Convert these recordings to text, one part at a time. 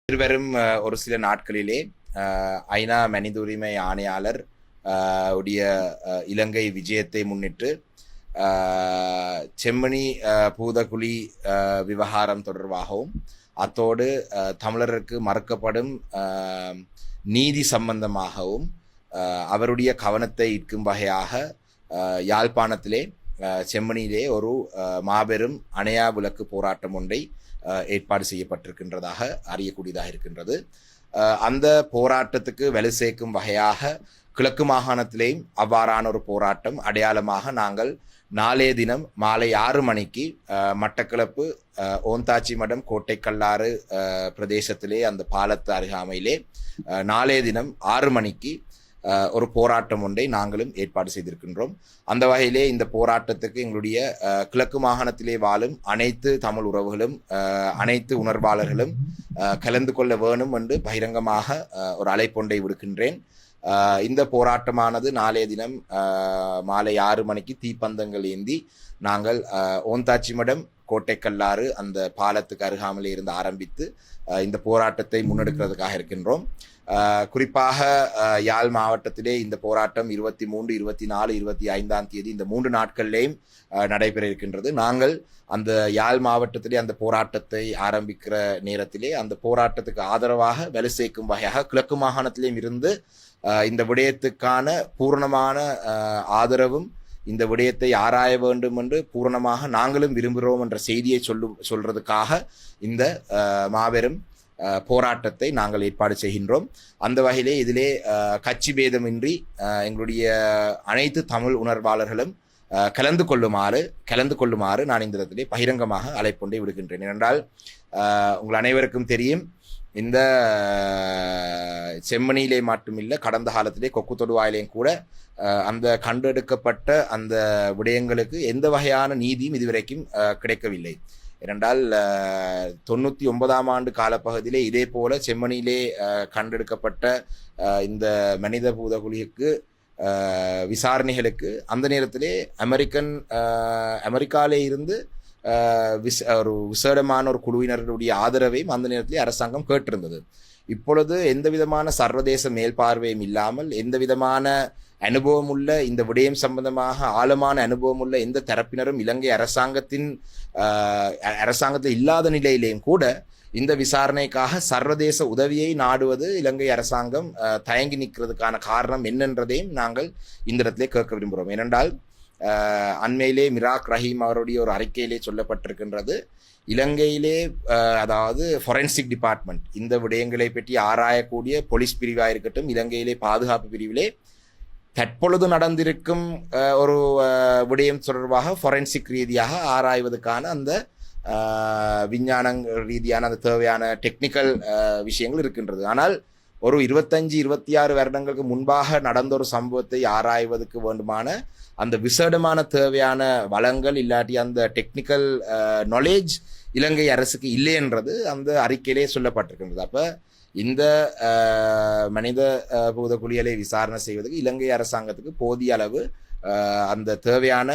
வரும் ஒரு சில நாட்களிலே ஐநா மனித உரிமை ஆணையாளர் உடைய இலங்கை விஜயத்தை முன்னிட்டு செம்மணி பூதகுழி விவகாரம் தொடர்பாகவும் அத்தோடு தமிழருக்கு மறுக்கப்படும் நீதி சம்பந்தமாகவும் அவருடைய கவனத்தை ஈர்க்கும் வகையாக யாழ்ப்பாணத்திலே செம்மணியிலே ஒரு மாபெரும் அணையா விளக்கு போராட்டம் ஒன்றை ஏற்பாடு செய்யப்பட்டிருக்கின்றதாக அறியக்கூடியதாக இருக்கின்றது. அந்த போராட்டத்துக்கு வலு சேர்க்கும் வகையாக கிழக்கு மாகாணத்திலேயும் அவ்வாறான ஒரு போராட்டம் அடையாளமாக நாங்கள் நாளைய தினம் மாலை 6 மணிக்கு மட்டக்களப்பு ஓந்தாச்சி மடம் கோட்டைக்கல்லாறு பிரதேசத்திலே அந்த பாலத்து அருகாமையிலே நாளைய தினம் 6 மணிக்கு ஒரு போராட்டம் ஒன்றை நாங்களும் ஏற்பாடு செய்திருக்கின்றோம். அந்த வகையிலே இந்த போராட்டத்துக்கு எங்களுடைய கிழக்கு மாகாணத்திலே வாழும் அனைத்து தமிழ் உறவுகளும் அனைத்து உணர்வாளர்களும் கலந்து கொள்ள வேணும் என்று பகிரங்கமாக ஒரு அழைப்பொன்றை விடுக்கின்றேன். இந்த போராட்டமானது நாளைய தினம் மாலை 6 மணிக்கு தீப்பந்தங்கள் ஏந்தி நாங்கள் ஓந்தாச்சி மடம் கோட்டைக்கல்லாறு அந்த பாலத்துக்கு அருகாமலே இருந்து ஆரம்பித்து இந்த போராட்டத்தை முன்னெடுக்கிறதுக்காக இருக்கின்றோம். குறிப்பாக யாழ் மாவட்டத்திலே இந்த போராட்டம் 23, 24, 25ஆம் தேதி இந்த 3 நாட்களிலேயும் நடைபெற இருக்கின்றது. நாங்கள் அந்த யாழ் மாவட்டத்திலே அந்த போராட்டத்தை ஆரம்பிக்கிற நேரத்திலே அந்த போராட்டத்துக்கு ஆதரவாக வலு சேர்க்கும் வகையாக கிழக்கு மாகாணத்திலேயும் இருந்து இந்த விடயத்துக்கான பூரணமான ஆதரவும் இந்த விடயத்தை ஆராய வேண்டும் என்று பூரணமாக நாங்களும் விரும்புகிறோம் என்ற செய்தியை சொல்றதுக்காக இந்த மாபெரும் போராட்டத்தை நாங்கள் ஏற்பாடு செய்கின்றோம். அந்த வகையிலே இதிலே கட்சி பேதமின்றி எங்களுடைய அனைத்து தமிழ் உணர்வாளர்களும் கலந்து கொள்ளுமாறு நான் இந்த இடத்திலே பகிரங்கமாக அழைப்பொன்றை விடுகின்றேன். ஏனென்றால் உங்கள் அனைவருக்கும் தெரியும், இந்த செம்மணியிலே மட்டுமில்லை, கடந்த காலத்திலே கொக்கு தொடுவாயிலேயும் கூட அந்த கண்டெடுக்கப்பட்ட அந்த விடயங்களுக்கு எந்த வகையான நீதியும் இதுவரைக்கும் கிடைக்கவில்லை. ஏனென்றால் 99ஆம் ஆண்டு காலப்பகுதியிலே இதே போல செம்மணியிலே கண்டெடுக்கப்பட்ட இந்த மனித பூதகுழிக்கு விசாரணைகளுக்கு அந்த நேரத்திலே அமெரிக்காவிலே இருந்து ஒரு விசேடமான ஒரு குழுவினருடைய ஆதரவையும் அந்த நேரத்திலே அரசாங்கம் கேட்டிருந்தது. இப்பொழுது எந்த விதமான சர்வதேச மேல்பார்வையும் இல்லாமல் எந்த விதமான அனுபவம் உள்ள இந்த விடயம் சம்பந்தமாக ஆழமான அனுபவம் உள்ள எந்த தரப்பினரும் இலங்கை அரசாங்கத்தில் இல்லாத நிலையிலேயும் கூட இந்த விசாரணைக்காக சர்வதேச உதவியை நாடுவது இலங்கை அரசாங்கம் தயங்கி நிற்கிறதுக்கான காரணம் என்னன்றதையும் நாங்கள் இந்த இடத்திலே கேட்க விரும்புகிறோம். ஏனென்றால் அண்மையிலே மிராக் ரஹீம் அவருடைய ஒரு அறிக்கையிலே சொல்லப்பட்டிருக்கின்றது, இலங்கையிலே அதாவது ஃபொரென்சிக் டிபார்ட்மெண்ட் இந்த விடயங்களை பற்றி ஆராயக்கூடிய போலீஸ் பிரிவாக இருக்கட்டும், இலங்கையிலே பாதுகாப்பு பிரிவிலே தற்பொழுது நடந்திருக்கும் ஒரு விடயம் தொடர்பாக ஃபொரென்சிக் ரீதியாக ஆராய்வதற்கான அந்த விஞ்ஞான ரீதியான அந்த தேவையான டெக்னிக்கல் விஷயங்கள் இருக்கின்றது. ஆனால் ஒரு 25-26 வருடங்களுக்கு முன்பாக நடந்த ஒரு சம்பவத்தை ஆராய்வதற்கு வேண்டுமான அந்த விசேடமான தேவையான வளங்கள் இல்லாட்டி அந்த டெக்னிக்கல் நாலேஜ் இலங்கை அரசுக்கு இல்லை என்றது அந்த அறிக்கையிலே சொல்லப்பட்டிருக்கின்றது. அப்போ இந்த மனித பூதகுழிகளை விசாரணை செய்வதற்கு இலங்கை அரசாங்கத்துக்கு போதிய அளவு அந்த தேவையான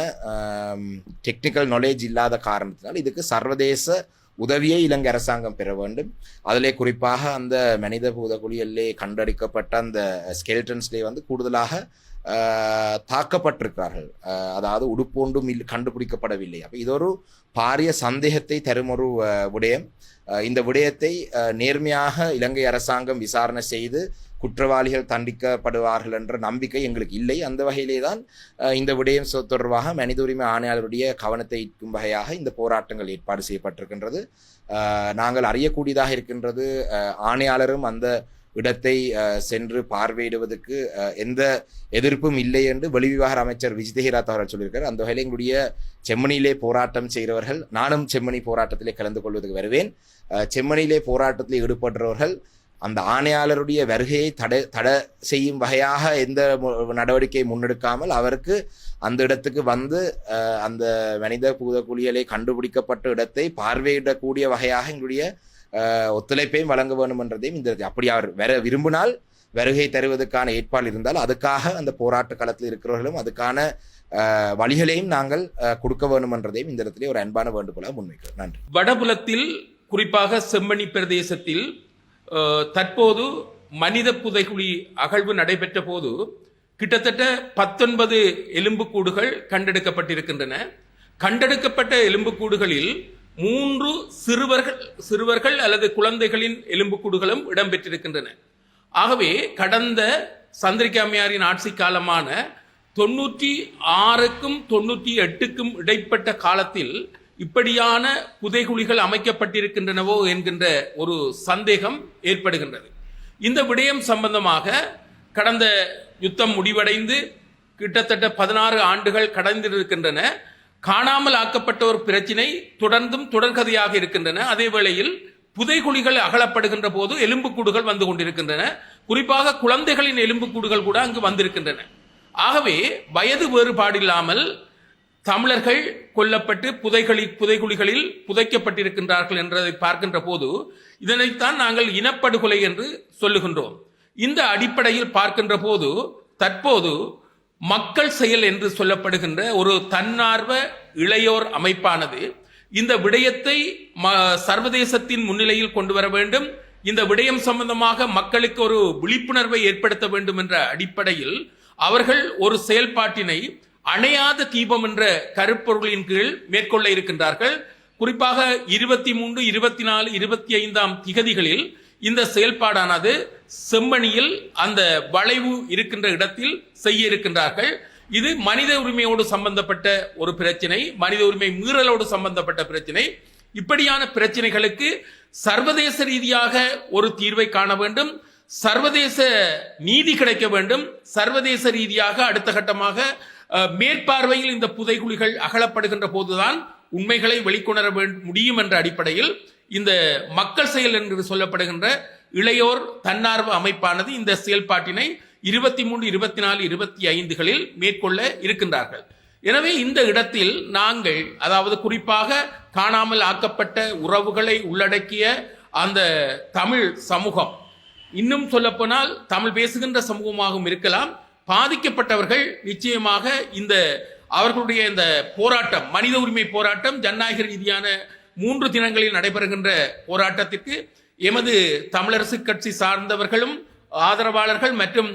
டெக்னிக்கல் நாலேஜ் இல்லாத காரணத்தினால் இதுக்கு சர்வதேச உதவியை இலங்கை அரசாங்கம் பெற வேண்டும். அதிலே குறிப்பாக அந்த மனித பூதகுழியிலே கண்டறிக்கப்பட்ட அந்த ஸ்கெல்டன்ஸ்லே கூடுதலாக தாக்கப்பட்டிருக்கிறார்கள். அதாவது உடுப்பொன்றும் கண்டுபிடிக்கப்படவில்லை. அப்போ இது ஒரு பாரிய சந்தேகத்தை தரும் ஒரு விடயம். இந்த விடயத்தை நேர்மையாக இலங்கை அரசாங்கம் விசாரணை செய்து குற்றவாளிகள் தண்டிக்கப்படுவார்கள் என்ற நம்பிக்கை எங்களுக்கு இல்லை. அந்த வகையிலே தான் இந்த விடயம் தொடர்பாக மனித உரிமை ஆணையாளருடைய கவனத்தை ஈர்க்கும் வகையாக இந்த போராட்டங்கள் ஏற்பாடு செய்யப்பட்டிருக்கின்றது. நாங்கள் அறியக்கூடியதாக இருக்கின்றது, ஆணையாளரும் அந்த இடத்தை சென்று பார்வையிடுவதற்கு எந்த எதிர்ப்பும் இல்லை என்று வெளிவிவகார அமைச்சர் விஜிதஹிராத் அவர்கள் சொல்லியிருக்கார். அந்த வகையில் எங்களுடைய செம்மணியிலே போராட்டம் செய்கிறவர்கள், நானும் செம்மணி போராட்டத்திலே கலந்து கொள்வதற்கு வருவேன். செம்மணியிலே போராட்டத்தில் ஈடுபடுறவர்கள் அந்த ஆணையாளருடைய வருகையை தடை செய்யும் வகையாக எந்த நடவடிக்கையை முன்னெடுக்காமல் அவருக்கு அந்த இடத்துக்கு அந்த மனித பூதகுழிகளை கண்டுபிடிக்கப்பட்ட இடத்தை பார்வையிடக்கூடிய வகையாக எங்களுடைய ஒத்துழைப்பையும் வழங்க வேண்டும் என்றதையும் இந்த அப்படி அவர் விரும்பினால் வருகை தருவதற்கான ஏற்பாடு இருந்தால் அதுக்காக அந்த போராட்ட களத்தில் இருக்கிறவர்களும் அதுக்கான வழிகளையும் நாங்கள் கொடுக்க வேண்டும் என்றதையும் இந்த இடத்திலே ஒரு அன்பான வேண்டுகோளாக முன்வைக்கிறோம். நன்றி. வடபுலத்தில் குறிப்பாக செம்மணி பிரதேசத்தில் தற்போது மனித புதைகுழி அகழ்வு நடைபெற்ற போது கிட்டத்தட்ட 19 எலும்புக்கூடுகள் கண்டெடுக்கப்பட்டிருக்கின்றன. கண்டெடுக்கப்பட்ட எலும்புக்கூடுகளில் 3 சிறுவர்கள் அல்லது குழந்தைகளின் எலும்புக்கூடுகளும் இடம்பெற்றிருக்கின்றன. ஆகவே கடந்த சந்திரிகாமியாரின் ஆட்சி காலமான 96க்கும் 98க்கும் இடைப்பட்ட காலத்தில் இப்படியான புதைகுழிகள் அமைக்கப்பட்டிருக்கின்றனவோ என்கின்ற ஒரு சந்தேகம் ஏற்படுகின்றது. இந்த விடயம் சம்பந்தமாக கடந்த யுத்தம் முடிவடைந்து கிட்டத்தட்ட 16 ஆண்டுகள் கடந்திருக்கின்றன. காணாமல் ஆக்கப்பட்ட ஒரு பிரச்சினை தொடர்ந்தும் தொடர்கதையாக இருக்கின்றன. அதே வேளையில் புதைகுழிகள் அகலப்படுகின்ற போது எலும்புக்கூடுகள் வந்து கொண்டிருக்கின்றன. குறிப்பாக குழந்தைகளின் எலும்புக்கூடுகள் கூட அங்கு வந்திருக்கின்றன. ஆகவே வயது வேறுபாடில்லாமல் தமிழர்கள் கொல்லப்பட்டு புதைகுழிகளில் புதைக்கப்பட்டிருக்கின்றார்கள் என்றதை பார்க்கின்ற போது இதனைத்தான் நாங்கள் இனப்படுகொலை என்று சொல்லுகின்றோம். இந்த அடிப்படையில் பார்க்கின்ற போது தற்போது மக்கள் செயல் என்று சொல்லப்படுகின்ற ஒரு தன்னார்வ இளையோர் அமைப்பானது இந்த விடயத்தை சர்வதேசத்தின் முன்னிலையில் கொண்டு வர வேண்டும். இந்த விடயம் சம்பந்தமாக மக்களுக்கு ஒரு விழிப்புணர்வை ஏற்படுத்த வேண்டும் என்ற அடிப்படையில் அவர்கள் ஒரு செயல்பாட்டினை அணையாத தீபம் என்ற கருப்பொருளின் கீழ் மேற்கொள்ள இருக்கின்றார்கள். குறிப்பாக 23, 24, 25ஆம் திகதிகளில் இந்த செயல்பாடானது செம்மணியில் அந்த வளைவு இருக்கின்ற இடத்தில் செய்ய இருக்கின்றார்கள். இது மனித உரிமையோடு சம்பந்தப்பட்ட ஒரு பிரச்சனை, மனித உரிமை மீறலோடு சம்பந்தப்பட்ட பிரச்சனை. இப்படியான பிரச்சனைகளுக்கு சர்வதேச ரீதியாக ஒரு தீர்வை காண வேண்டும், சர்வதேச நீதி கிடைக்க வேண்டும். சர்வதேச ரீதியாக அடுத்த கட்டமாக மேற்பார்வையில் இந்த புதைகுழிகள் அகலப்படுகின்ற போதுதான் உண்மைகளை வெளிக்கொணர முடியும் என்ற அடிப்படையில் இந்த மக்கள் செயல் என்று சொல்லப்படுகின்ற இளையோர் தன்னார்வ அமைப்பானது இந்த செயல்பாட்டினை 23, 24, 25களில் மேற்கொள்ள இருக்கின்றார்கள். எனவே இந்த இடத்தில் நாங்கள், அதாவது குறிப்பாக காணாமல் ஆக்கப்பட்ட உறவுகளை உள்ளடக்கிய அந்த தமிழ் சமூகம், இன்னும் சொல்லப்போனால் தமிழ் பேசுகின்ற சமூகமாகவும் இருக்கலாம், பாதிக்கப்பட்டவர்கள் நிச்சயமாக இந்த அவர்களுடைய இந்த போராட்டம், மனித உரிமை போராட்டம், ஜனநாயக ரீதியான 3 தினங்களில் நடைபெறுகின்ற போராட்டத்திற்கு எமது தமிழரசு கட்சி சார்ந்தவர்களும் ஆதரவாளர்கள் மற்றும்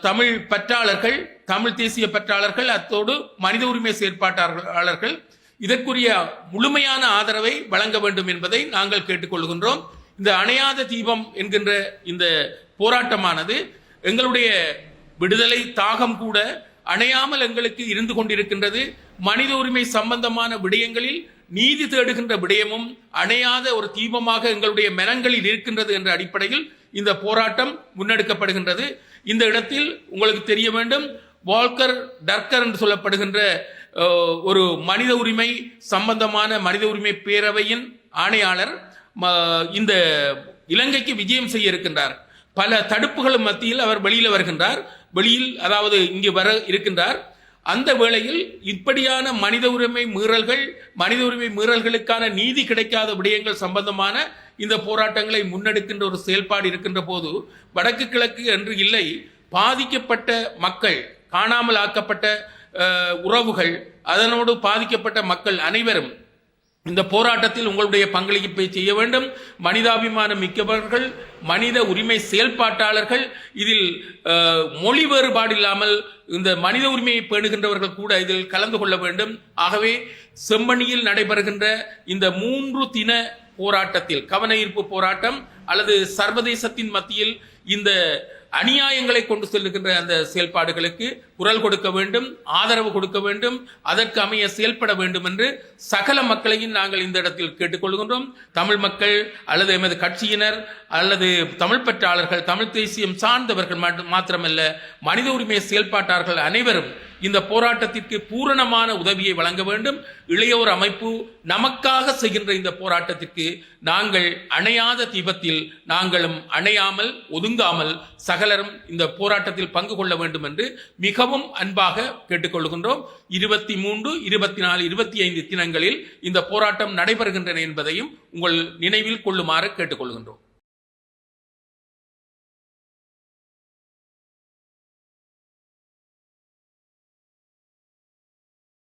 தமிழ் பற்றாளர்கள், தமிழ் தேசிய பற்றாளர்கள், அத்தோடு மனித உரிமை செயற்பாட்டாளர்கள் இதற்குரிய முழுமையான ஆதரவை வழங்க வேண்டும் என்பதை நாங்கள் கேட்டுக்கொள்கின்றோம். இந்த அணையாத தீபம் என்கின்ற இந்த போராட்டமானது எங்களுடைய விடுதலை தாகம் கூட அணையாமல் எங்களுக்கு இருந்து கொண்டிருக்கின்றது. மனித உரிமை சம்பந்தமான விடயங்களில் நீதி தேடுகின்ற விடயமும் அணையாத ஒரு தீபமாக எங்களுடைய மனங்களில் இருக்கின்றது என்ற அடிப்படையில் இந்த போராட்டம் முன்னெடுக்கப்படுகின்றது. இந்த இடத்தில் உங்களுக்கு தெரிய வேண்டும், வால்கர் டர்கர் என்று சொல்லப்படுகின்ற ஒரு மனித உரிமை சம்பந்தமான மனித உரிமை பேரவையின் ஆணையாளர் இந்த இலங்கைக்கு விஜயம் செய்ய இருக்கின்றார். பல தடுப்புகளும் மத்தியில் அவர் வெளியில் வருகின்றார், அதாவது இங்கு வர இருக்கின்றார். அந்த வேளையில் இப்படியான மனித உரிமை மீறல்களுக்கான நீதி கிடைக்காத விடயங்கள் சம்பந்தமான இந்த போராட்டங்களை முன்னெடுக்கின்ற ஒரு செயல்பாடு இருக்கின்ற போது வடக்கு கிழக்கு என்று இல்லை, பாதிக்கப்பட்ட மக்கள், காணாமல் ஆக்கப்பட்ட உறவுகள், அதனோடு பாதிக்கப்பட்ட மக்கள் அனைவரும் இந்த போராட்டத்தில் உங்களுடைய பங்களிப்பை செய்ய வேண்டும். மனிதாபிமானம் மிக்கவர்கள், மனித உரிமை செயல்பாட்டாளர்கள், இதில் மொழி வேறுபாடு இல்லாமல் இந்த மனித உரிமையை பேணுகின்றவர்கள் கூட இதில் கலந்து கொள்ள வேண்டும். ஆகவே செம்மணியில் நடைபெறுகின்ற இந்த 3 தின போராட்டத்தில், கவன ஈர்ப்பு போராட்டம் அல்லது சர்வதேசத்தின் மத்தியில் இந்த அநியாயங்களை கொண்டு செல்லுகின்ற அந்த செயல்பாடுகளுக்கு குரல் கொடுக்க வேண்டும், ஆதரவு கொடுக்க வேண்டும், அதற்கு அமைய செயல்பட வேண்டும் என்று சகல மக்களையும் நாங்கள் இந்த இடத்தில் கேட்டுக்கொள்கின்றோம். தமிழ் மக்கள் அல்லது எமது கட்சியினர் அல்லது தமிழ் பற்றாளர்கள், தமிழ் தேசியம் சார்ந்தவர்கள் மாத்திரமல்ல, மனித உரிமை செயல்பாட்டாளர்கள் அனைவரும் இந்த போராட்டத்திற்கு பூரணமான உதவியை வழங்க வேண்டும். இளையோர் அமைப்பு நமக்காக செய்கின்ற இந்த போராட்டத்திற்கு நாங்கள் அணையாத தீபத்தில் நாங்களும் அணையாமல் ஒதுங்காமல் சகலரும் இந்த போராட்டத்தில் பங்கு கொள்ள வேண்டும் என்று மிக மிகவும் அன்பாக கேட்டுக்கொள்கின்றோம். 23, 24, 25 தினங்களில் இந்த போராட்டம் நடைபெறுகின்றன என்பதையும் உங்கள் நினைவில் கொள்ளுமாறு கேட்டுக்கொள்கின்றோம்.